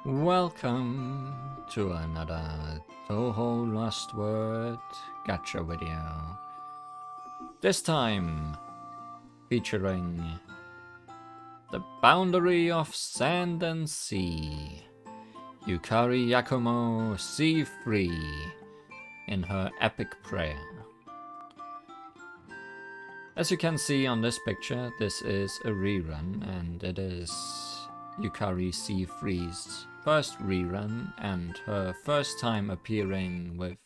Welcome to another Touhou LostWord Gacha video. This time featuring the boundary of sand and sea. Yukari Yakumo sea free in her epic prayer. As you can see on this picture, this is a rerun, and it is Yukari Sea Free's first rerun and her first time appearing with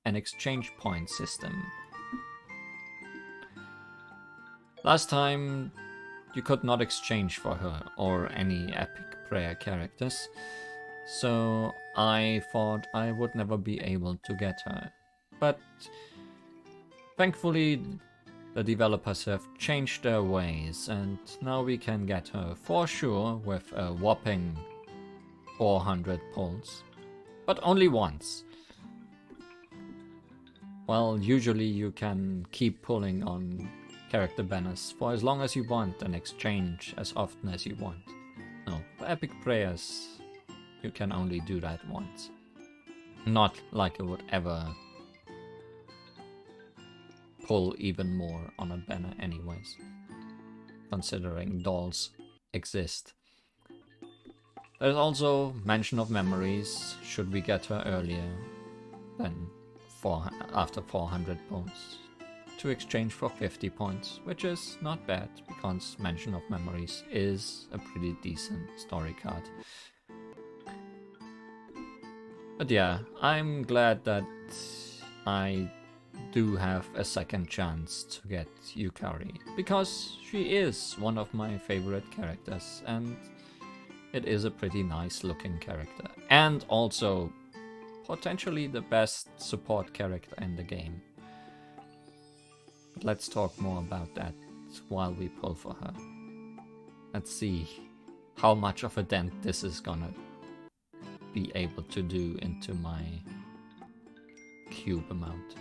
an exchange point system. Last time you could not exchange for her or any epic prayer characters, so I thought I would never be able to get her. But thankfully the developers have changed their ways, and now we can get her for sure with a whopping 400 pulls. But only once. Well, usually you can keep pulling on character banners for as long as you want and exchange as often as you want. No, for epic prayers you can only do that once. Not like it would ever pull even more on a banner anyways, considering dolls exist. There's also mention of memories, should we get her earlier than after 400 points, to exchange for 50 points, which is not bad, because mention of memories is a pretty decent story card. But yeah, I'm glad that I do have a second chance to get Yukari, because she is one of my favorite characters and it is a pretty nice looking character, and also potentially the best support character in the game. But let's talk more about that while we pull for her. Let's see how much of a dent this is gonna be able to do into my cube amount.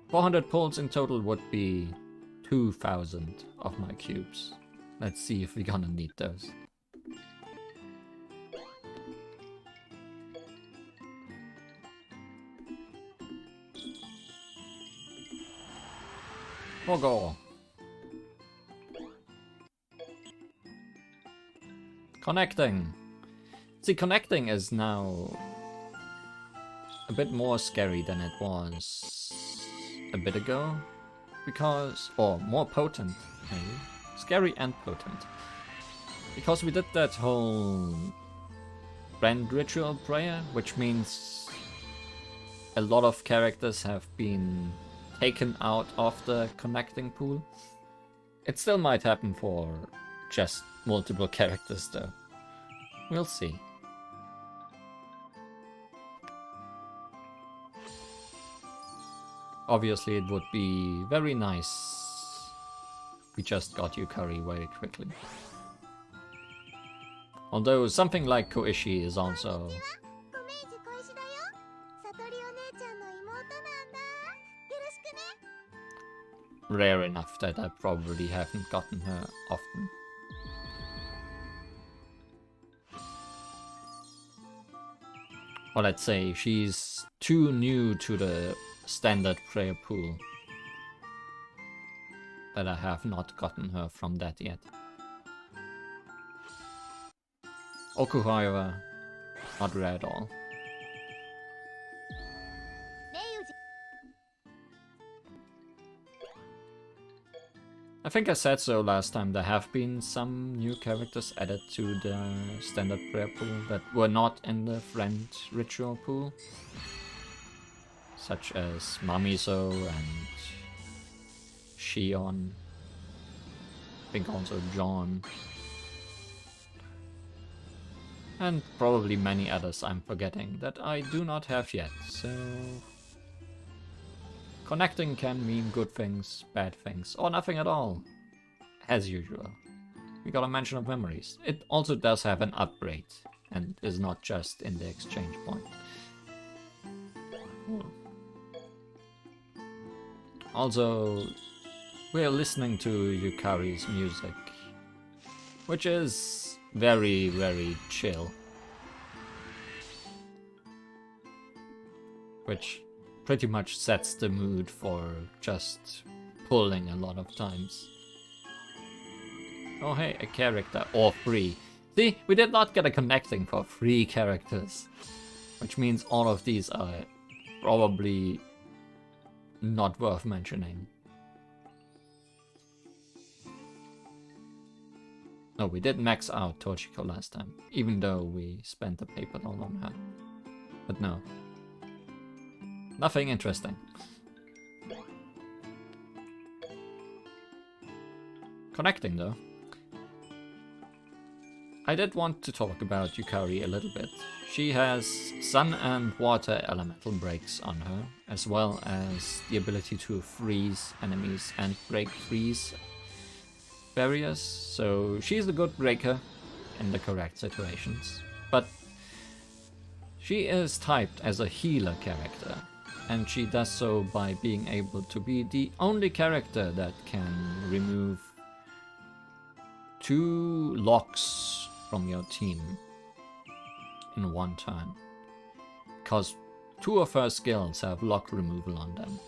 400 pulls in total would be 2,000 of my cubes. Let's see if we're gonna need those. Pogo! Connecting! See, connecting is now a bit more scary than it was a bit ago, because, or more potent maybe, scary and potent, because we did that whole friend ritual prayer, which means a lot of characters have been taken out of the connecting pool. It still might happen for just multiple characters though. We'll see. Obviously, it would be very nice if we just got Yukari very quickly. Although something like Koishi is also rare enough that I probably haven't gotten her often. Or let's say she's too new to the standard prayer pool that I have not gotten her from that yet. Oku, however, not rare at all. I think I said so last time, there have been some new characters added to the standard prayer pool that were not in the friend ritual pool, such as Mamiso and Shion, I think also John, and probably many others I'm forgetting that I do not have yet, so connecting can mean good things, bad things, or nothing at all, as usual. We got a mention of memories. It also does have an upgrade, and is not just in the exchange point. Also, we're listening to Yukari's music, which is very, very chill. which pretty much sets the mood for just pulling a lot of times. Oh hey, a character, or 3. See, we did not get a connecting for 3 characters, which means all of these are probably not worth mentioning. No, we did max out Tochiko last time, even though we spent the paper all on her. But no. Nothing interesting. Connecting though. I did want to talk about Yukari a little bit. She has sun and water elemental breaks on her, as well as the ability to freeze enemies and break freeze barriers, so she's a good breaker in the correct situations. But she is typed as a healer character, and she does so by being able to be the only character that can remove 2 locks from your team in one turn, because 2 of her skills have lock removal on them,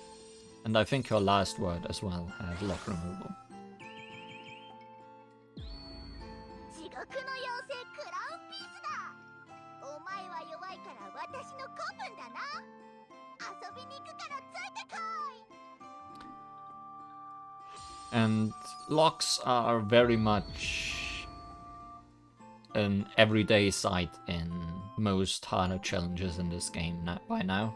and I think her last word as well has lock removal. And locks are very much an everyday sight in most harder challenges in this game by now.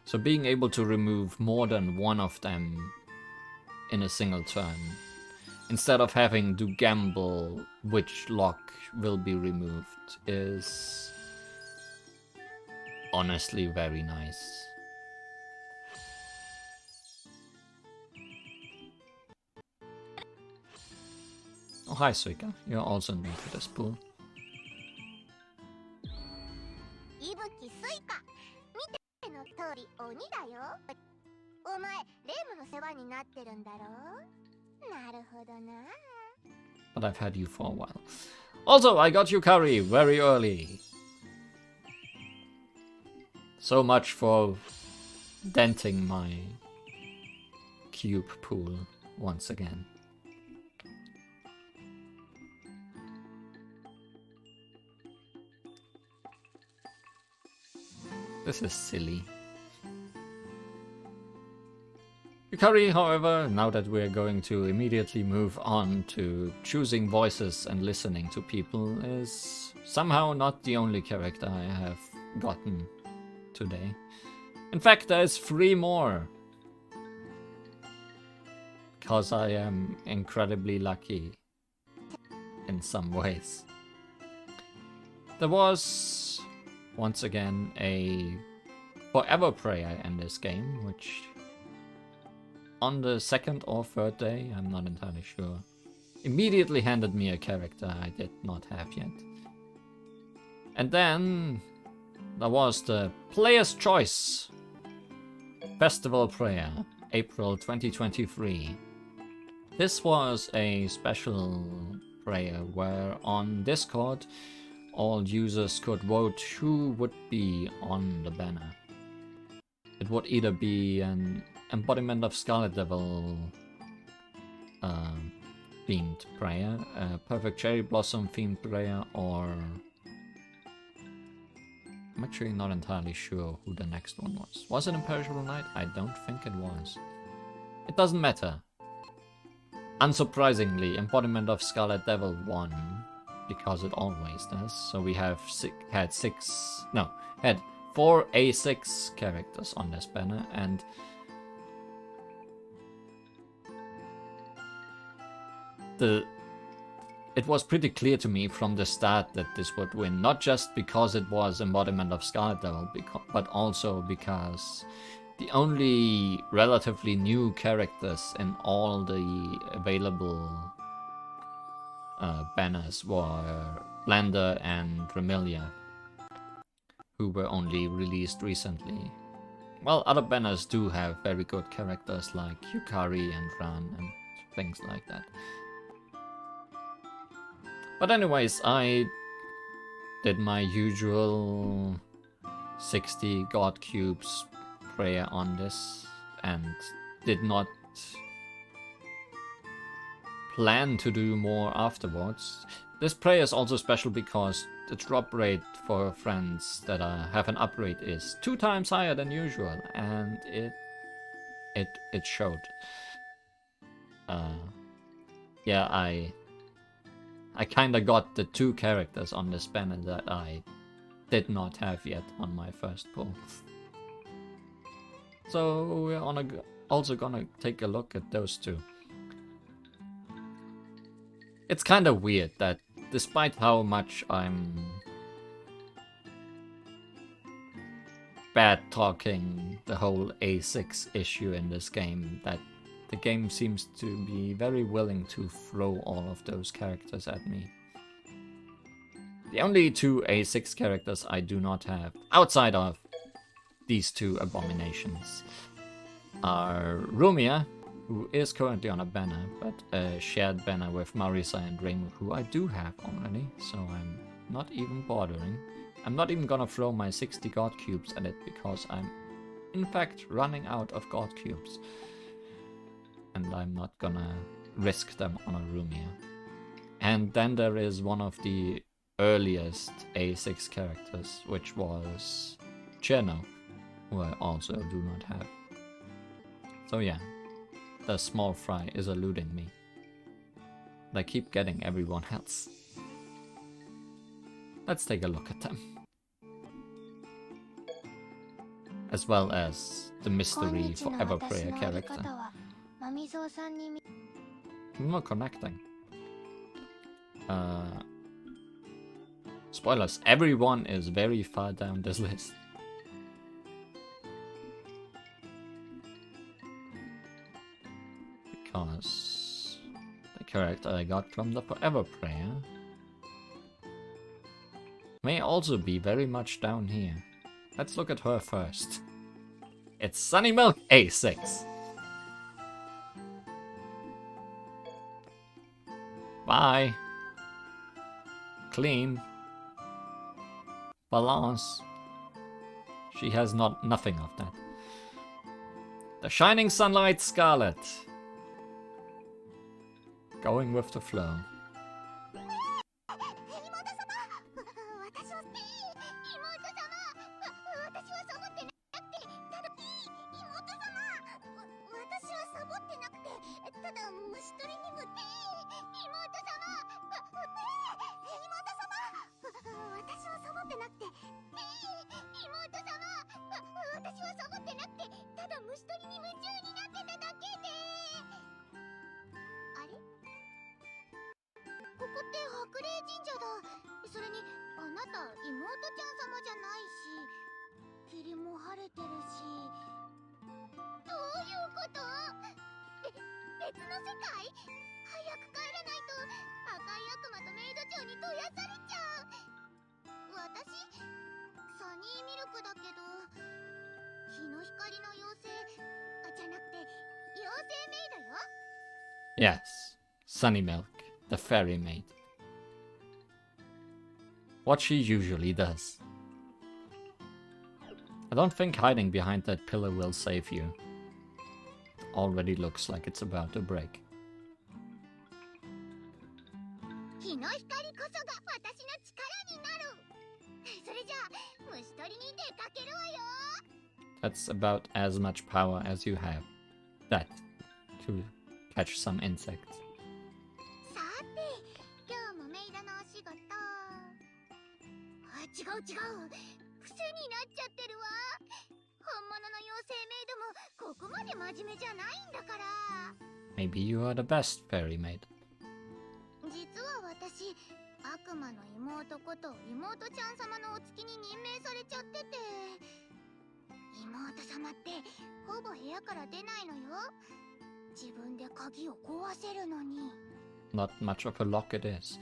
So being able to remove more than one of them in a single turn, instead of having to gamble which lock will be removed, is honestly very nice. Oh hi Suika, you're also new to this pool. But I've had you for a while. Also, I got Yukari very early. So much for denting my cube pool once again. This is silly. Yukari, however, now that we're going to immediately move on to choosing voices and listening to people, is somehow not the only character I have gotten today. In fact, there's 3 more. Because I am incredibly lucky in some ways. There was, once again, a forever prayer in this game, which on the 2nd or 3rd day, I'm not entirely sure, immediately handed me a character I did not have yet. And then there was the Player's Choice Festival Prayer, April 2023. This was a special prayer where on Discord all users could vote who would be on the banner. It would either be an embodiment of Scarlet Devil themed prayer, a Perfect Cherry Blossom themed prayer, or I'm actually not entirely sure who the next one was. Was it Imperishable Night? I don't think it was. It doesn't matter. Unsurprisingly, embodiment of Scarlet Devil won, because it always does. So we have had 4 A6 characters on this banner, and it was pretty clear to me from the start that this would win, not just because it was embodiment of Scarlet Devil, but also because the only relatively new characters in all the available banners were Blender and Remilia, who were only released recently. Well, other banners do have very good characters like Yukari and Ran and things like that. But anyways, I did my usual 60 God Cubes prayer on this and did not plan to do more afterwards. This prayer is also special because the drop rate for friends that have an upgrade is 2 times higher than usual, and it showed. Yeah, I kinda got the 2 characters on this banner that I did not have yet on my first pull. So we're also gonna take a look at those 2. It's kind of weird that despite how much I'm bad talking the whole A6 issue in this game, that the game seems to be very willing to throw all of those characters at me. The only 2 A6 characters I do not have, outside of these 2 abominations, are Rumia, who is currently on a banner, but a shared banner with Marisa and Reimu, who I do have already, so I'm not even bothering. I'm not even gonna throw my 60 God Cubes at it, because I'm in fact running out of God Cubes. And I'm not gonna risk them on a Rumia. And then there is one of the earliest A6 characters, which was Cherno, who I also do not have. So yeah. The small fry is eluding me. I keep getting everyone else. Let's take a look at them. As well as the mystery forever prayer character. I'm not connecting. Spoilers, everyone is very far down this list. Because the character I got from the Forever Prayer may also be very much down here. Let's look at her first. It's Sunny Milk A6. Bye. Clean. Balance. She has nothing of that. The Shining Sunlight Scarlet. Going with the flow. Yes, Sunny Milk, the fairy maid. What she usually does. I don't think hiding behind that pillar will save you. It already looks like it's about to break. That's about as much power as you have. That, to catch some insects. Maybe you are the best fairy maid. Not much of a lock it is.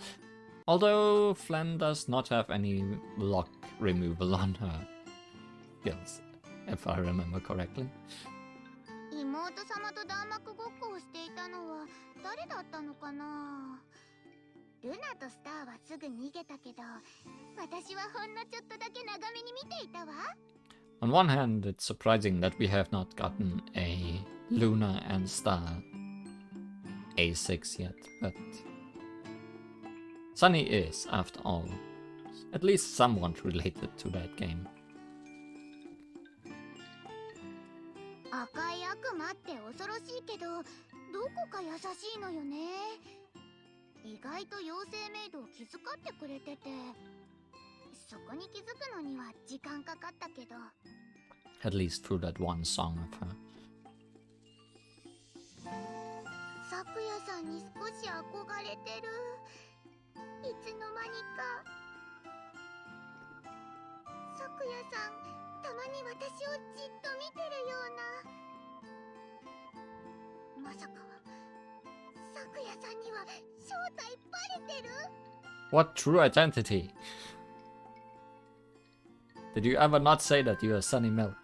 Although Flan does not have any lock removal on her skills, if I remember correctly. 妹様と弾幕ごっこをしていたのは誰だったのかな。ルナとスターはすぐ逃げたけど、私はほんのちょっとだけ長めに見ていたわ。On one hand, it's surprising that we have not gotten a Luna and Star A6 yet, but Sunny is, after all, at least somewhat related to that game. 赤い悪魔って恐ろしいけど、どこか優しいのよね。意外と妖精メイドを気遣ってくれてて、そこに気づくのには時間かかったけど。At least through that one song of her. 咲夜さんに少し憧れてる。いつの間にか。咲夜さん、たまに私をじっと見てるような。まさか咲夜さんには正体バレてる？ What true identity? Did you ever not say that you are Sunny Milk?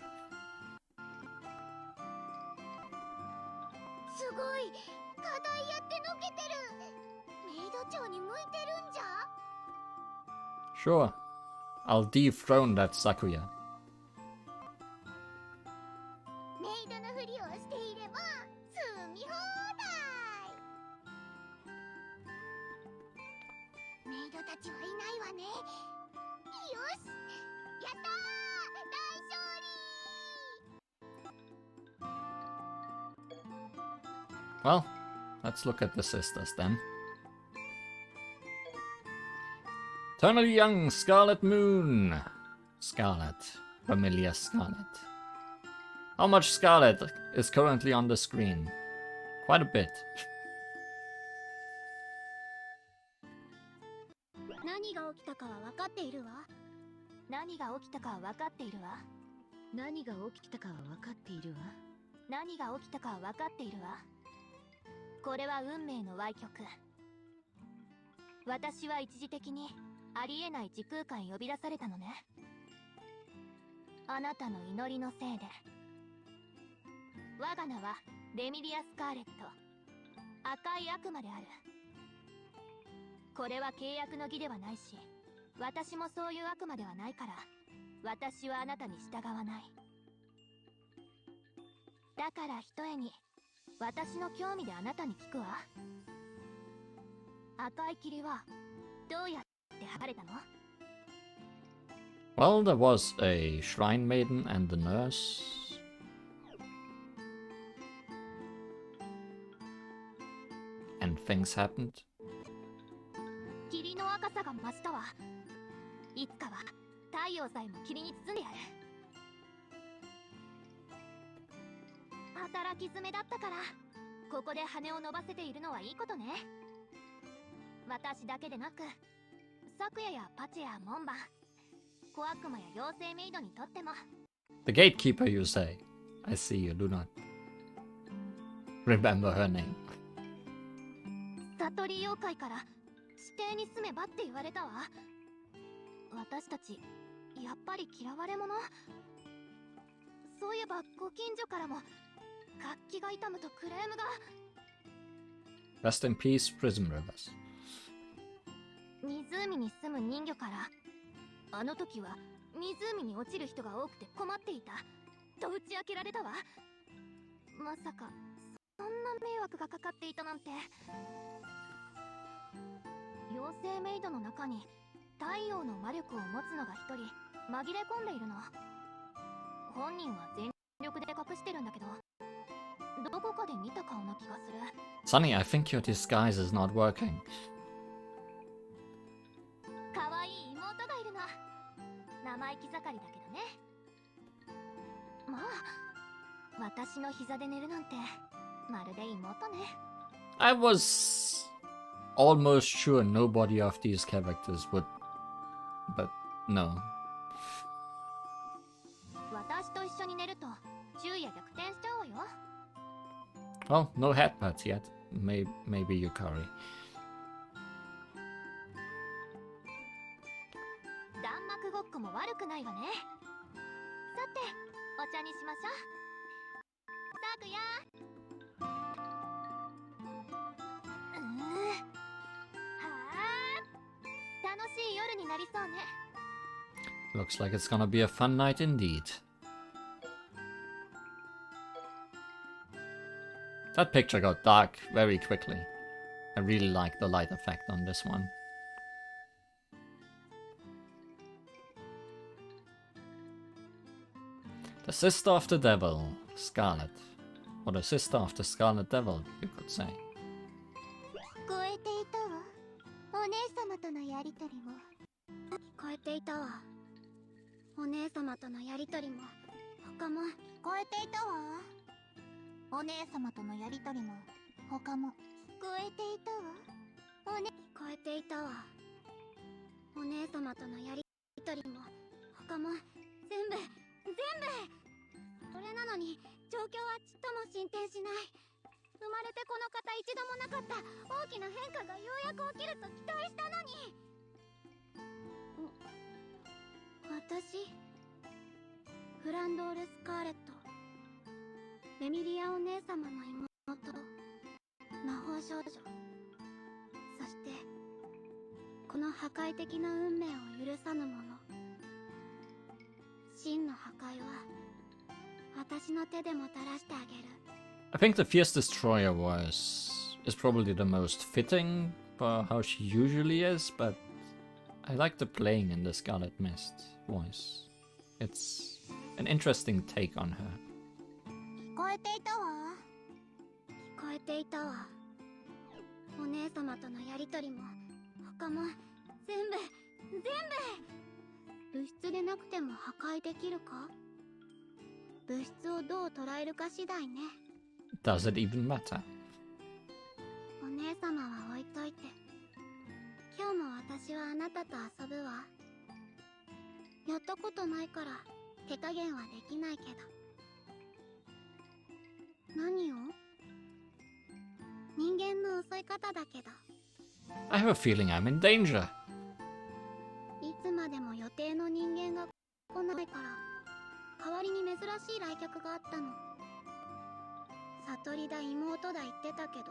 すごい、課題やってのけてる。メイド長に向いてるんじゃ。 Sure, I'll dethrone that Sakuya. メイドのふりをしていれば住み放題。メイドたちはいないわね。よし、やったー、大勝利。 Well, let's look at the sisters then. Eternally young Scarlet Moon. Scarlet. Familiar Scarlet. How much Scarlet is currently on the screen? Quite a bit. 何が起きたかは分かっているわ。何が起きたかは分かっているわ。何が起きたかは分かっているわ。何が起きたかは分かっているわ。これは運命の歪曲。私は一時的にありえない時空間へ呼び出されたのね。あなたの祈りのせいで。我が名はレミリア・スカーレット、赤い悪魔である。これは契約の儀ではないし、私もそういう悪魔ではないから、私はあなたに従わない。だからひとえに私の興味であなたに聞くわ。赤い霧はどうやって晴れたの？ Well, there was a shrine maiden and the nurse. And things happened. 霧の赤さが増したわ。いつかは太陽さえも霧に包んでやる。働き詰めだったから、ここで羽を伸ばせているのはいいことね。私だけでなく、昨夜やパチェやモンバン、小悪魔や妖精メイドにとっても。 The gatekeeper, you say? I see you do not remember her name. 悟り妖怪から指定に住めばって言われたわ。私たちやっぱり嫌われ者。そういえばご近所からも楽器が痛むとクレームが。 Rest in peace, Prism Rivers. 湖に住む人魚から、あの時は湖に落ちる人が多くて困っていたと打ち明けられたわ。まさかそんな迷惑がかかっていたなんて。妖精メイドの中に太陽の魔力を持つのが一人紛れ込んでいるの。本人は全力で隠してるんだけど、どこかで見た顔な気がする。 Sunny, I think your disguise is not working. 可愛い妹がいるの。生意気盛りだけどね。まあ、私の膝で寝るなんてまるで妹ね。 I was almost sure nobody of these characters would, but no. 私と一緒に寝ると昼夜逆転しちゃうわよ。 Well, no headbuds yet. Maybe Yukari. 悪くないわね。さてお茶にしましょう。さくや楽しい夜になりそうね。 Looks like it's gonna be a fun night indeed. That picture got dark very quickly. I really like the light effect on this one. The sister of the devil, Scarlet. Or the sister of the Scarlet Devil, you could say. 聞こえていたわ。お姉様とのやりとりも。聞こえていたわ。お姉様とのやりとりも。他も。聞こえていたわ。お姉様とのやりとりも。他も。聞こえていたわ。聞こえていたわ。お姉様とのやりとりも。他も。全部。それなのに状況はちっとも進展しない。生まれてこの方一度もなかった大きな変化がようやく起きると期待したのに。私フランドール・スカーレット、エミリアお姉様の妹、魔法少女、そしてこの破壊的な運命を許さぬ者。真の破壊は私の手でもたらしてあげる。I think the Fierce Destroyer voice is probably the most fitting for how she usually is, but I like the playing in the Scarlet Mist voice. It's an interesting take on her. 聞こえていたわ。聞こえていたわ。お姉様とのやりとりも他も全部。物質でなくても破壊できるか？物質をどう捉えるか次第ね。Does it even matter? お姉様は置いといて。今日も私はあなたと遊ぶわ。やったことないから手加減はできないけど。何を？人間の襲い方だけど。I have a feeling I'm in danger. いつまでも予定の人間が来ないから代わりに珍しい来客があったの。悟りだ妹だ言ってたけど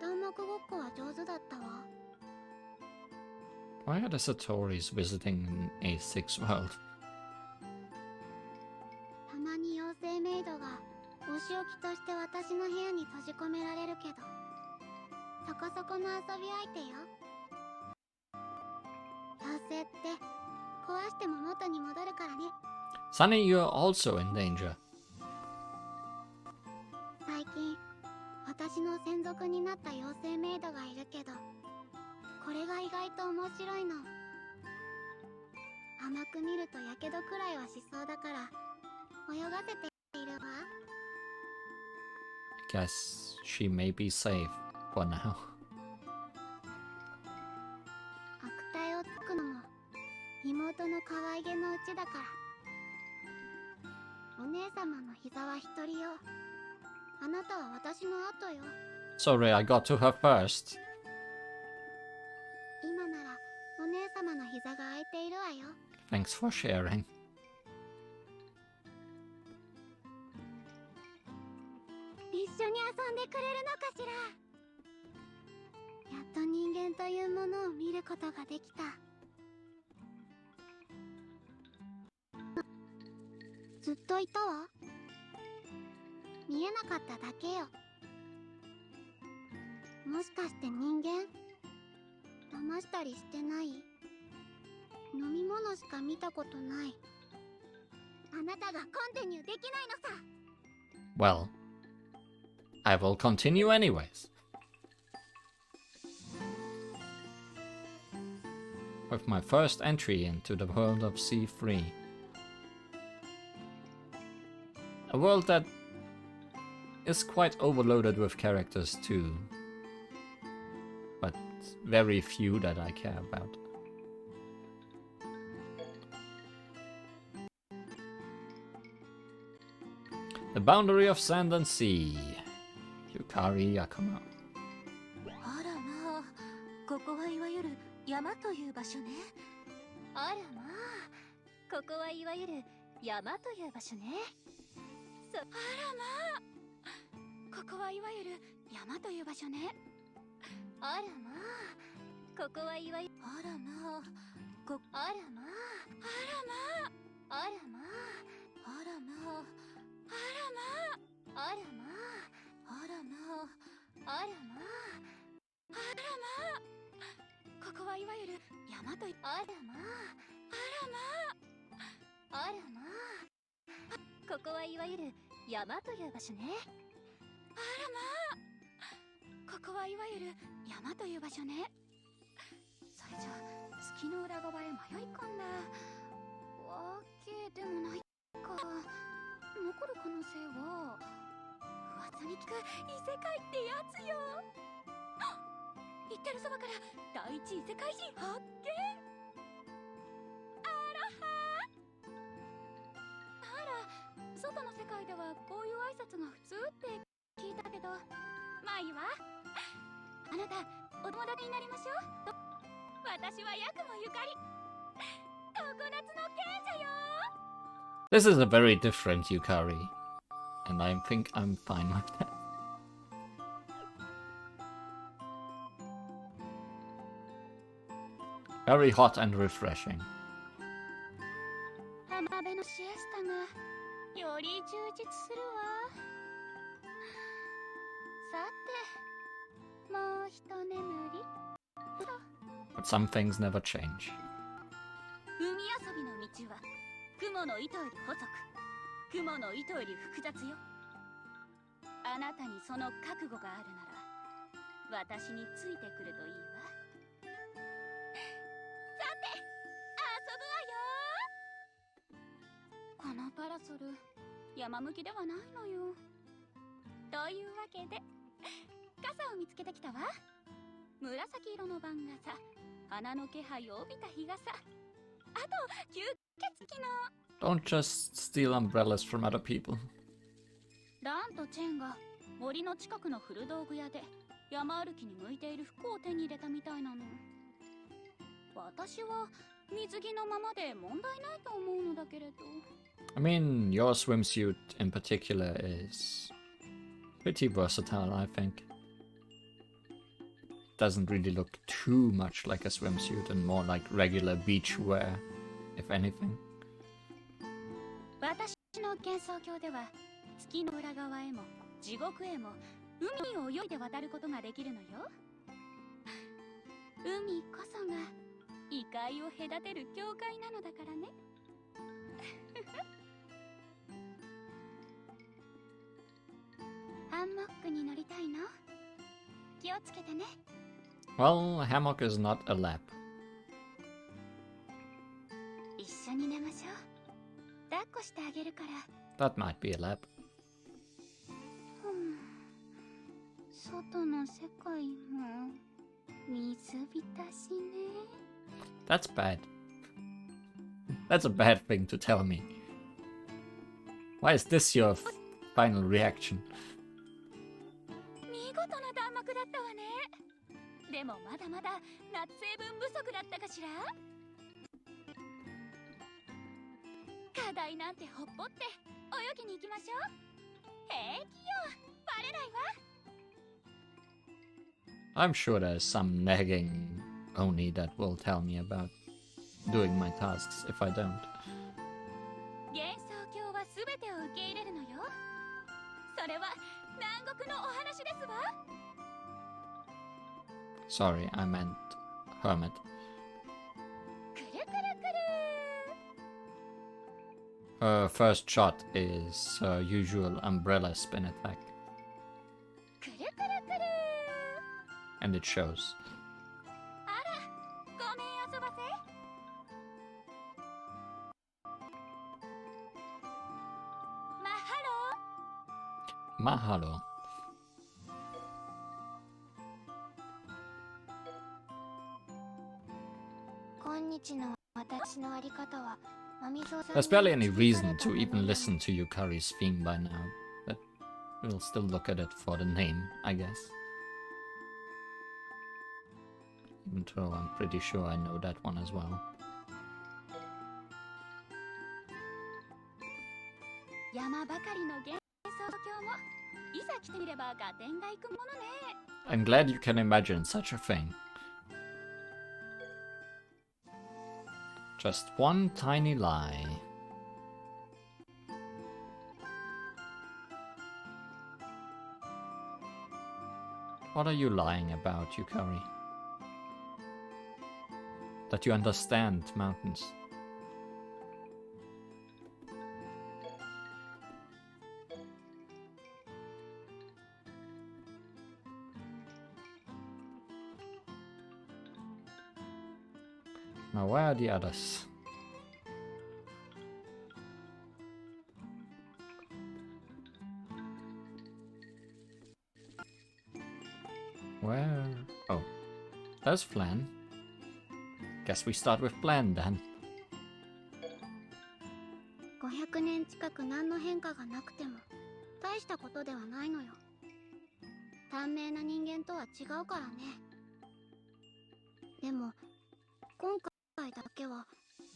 弾幕ごっこは上手だったわ。 Why are the Satoris visiting an A6 world? たまに妖精メイドがお仕置きとして私の部屋に閉じ込められるけどそこそこの遊び相手よ。妖精って壊しても元に戻るからね。 Sunny, you're also in danger. 最近私の専属になった妖精メイドがいるけどこれが意外と面白いの。甘く見るとやけどくらいはしそうだから泳がせているわ。 I guess she may be safe for now. 悪態をつくのも妹の可愛げのうちだから。お姉様の膝は一人よ。あなたは私の後よ。 Sorry, I got to her first. 今ならお姉様の膝が空いているわよ。 Thanks for sharing. 一緒に遊んでくれるのかしら。やっと人間というものを見ることができた。ずっといたわ。見えなかっただけよ。もしかして人間騙したりしてない？飲み物しか見たことない。あなたがコンティニューできないのさ。 Well, I will continue anyways. With my first entry into the world of C3. A world that is quite overloaded with characters too. But very few that I care about. The boundary of sand and sea. Yukari Yakumo. あらまあ、ここはいわゆる山という場所ね。あらまあ、ここはいわゆる山という場所ね。あらまあ、ここはいわゆる山という場所ね。あらまあ、ここはいわゆるあらまあ、あらまあ、あらまあ、あらまあ、あらまあ、あらまあ、あらまあ、あらまあ、あらまあ、あらまあ、ここはいわゆる山とあらまあ、あらまあ、あらまあ、ここはいわゆる山という場所ね。あらまあ、ここはいわゆる山という場所ね。それじゃ月の裏側へ迷い込んだわけでもないか。残る可能性は噂に聞く異世界ってやつよ。言ってるそばから第一異世界人発見。あら、外の世界ではこういう挨拶が普通って聞いたけど、まあいいわ。あなたお友達になりましょう。私はヤクモゆかり、常夏の賢者よ。 This is a very different Yukari, and I think I'm fine with that. Very hot and refreshing. 浜辺のシエスタがより充実するわ。さて、もう一眠り。 But some things never change. 海遊びの道は雲の糸より細く、雲の糸より複雑よ。あなたにその覚悟があるなら私についてくるといいわ。さて、遊ぶわよ。このパラソル山向きではないのよ。というわけで傘を見つけてきたわ。紫色の番傘、花の気配を帯びた日傘、あと吸血鬼の。 Don't just steal umbrellas from other people. ランとチェンが森の近くの古道具屋で山歩きに向いている服を手に入れたみたいなの。私は水着のままで問題ないと思うのだけれど。 I mean, your swimsuit in particular is pretty versatile, I think. Doesn't really look too much like a swimsuit and more like regular beach wear, if anything. 私の幻想郷では月の裏側へも地獄へも海を泳いで渡ることができるのよ。海こそが異界を隔てる境界なのだからね。ハンモックに乗りたいの？気をつけてね。 Well, a hammock is not a lap. 一緒に寝ましょう。抱っこしてあげるから。 That might be a lap. 外の世界も水浸しね。 That's bad. That's a bad thing to tell me. Why is this your final reaction? 見事な弾幕だったわね。でもまだまだ夏成分不足だったかしら。課題なんてほっぽって泳ぎに行きましょう。平気よ、バレないわ。 I'm sure there's some nagging Oni that will tell me about doing my tasks if I don't. 幻想郷は全てを受け入れるのよ。それは南国のお話ですわ。 Sorry, I meant hermit. くるくるくる。 Her first shot is her usual umbrella spin attack, くるくるくる。 and it shows. あら、ごめん遊ばせ。マッハロー。 Mahalo. 今日の私のあり方は There's barely any reason to even listen to Yukari's theme by now, but we'll still look at it for the name, I guess. Even though I'm pretty sure I know that one as well. 頭ばかりの幻想郷もいざ来てみれば合点がいくものね。 I'm glad you can imagine such a thing. Just one tiny lie. What are you lying about, Yukari? That you understand mountains. Now where are the others? Where? Oh, there's Flan. Guess we start with Flan then. 500年近く何の変化がなくても大したことではないのよ。短命な人間とは違うからね。でも今回だけは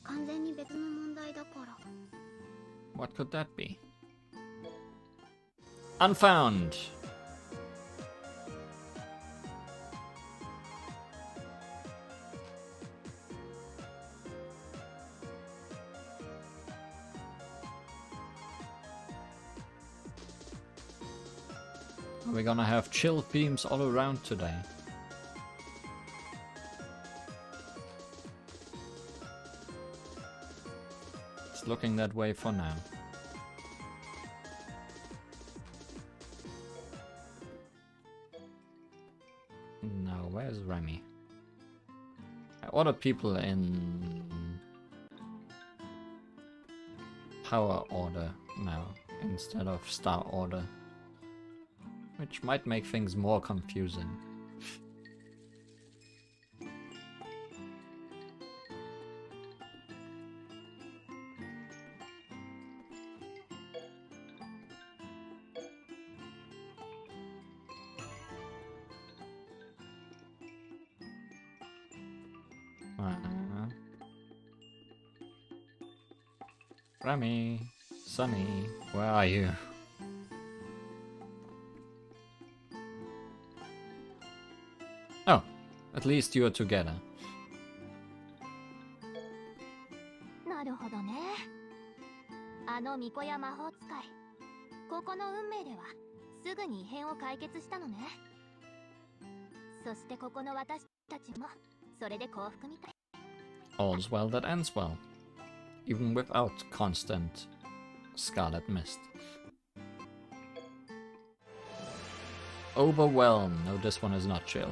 完全に別の問題だから。 What could that be? Unfound! We're gonna have chill themes all around today. It's looking that way for now. Now, where's Remy? I ordered people in power order now instead of star order, which might make things more confusing. Remy, Sunny, where are you? Oh, at least you are together. なるほどね。あの巫女や魔法使い、ここの運命ではすぐに異変を解決したのね。そしてここの私たちもそれで幸福みたい。 All's well that ends well, even without constant scarlet mist. Overwhelm. No, this one is not chill.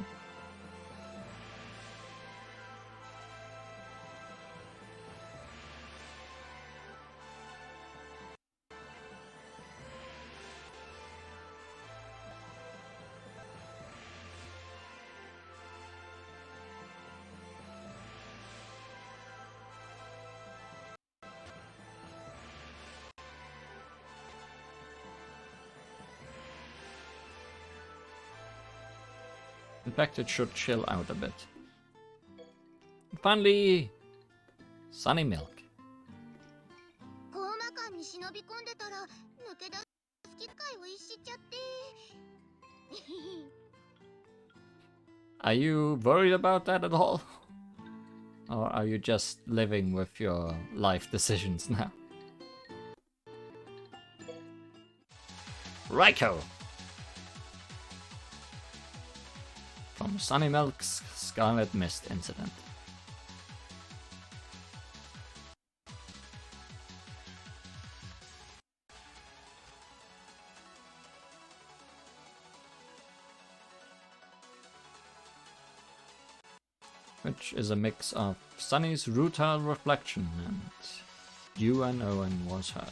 In fact, it should chill out a bit. Finally, Sunny Milk. Are you worried about that at all? Or are you just living with your life decisions now? Raiko! From Sunny Milk's Scarlet Mist incident. Which is a mix of Sunny's rutile reflection and you and Owen was her.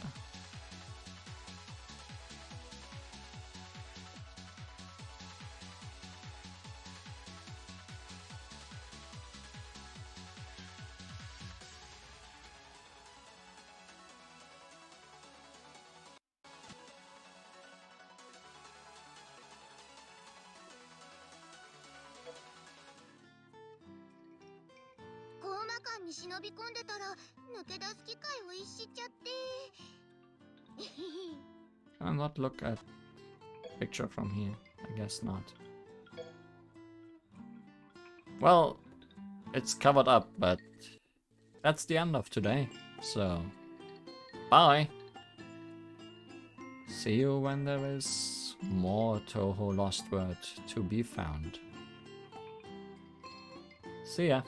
Can I not look at picture from here? I guess not. Well, it's covered up, but that's the end of today. So, bye! See you when there is more Touhou LostWord to be found. See ya!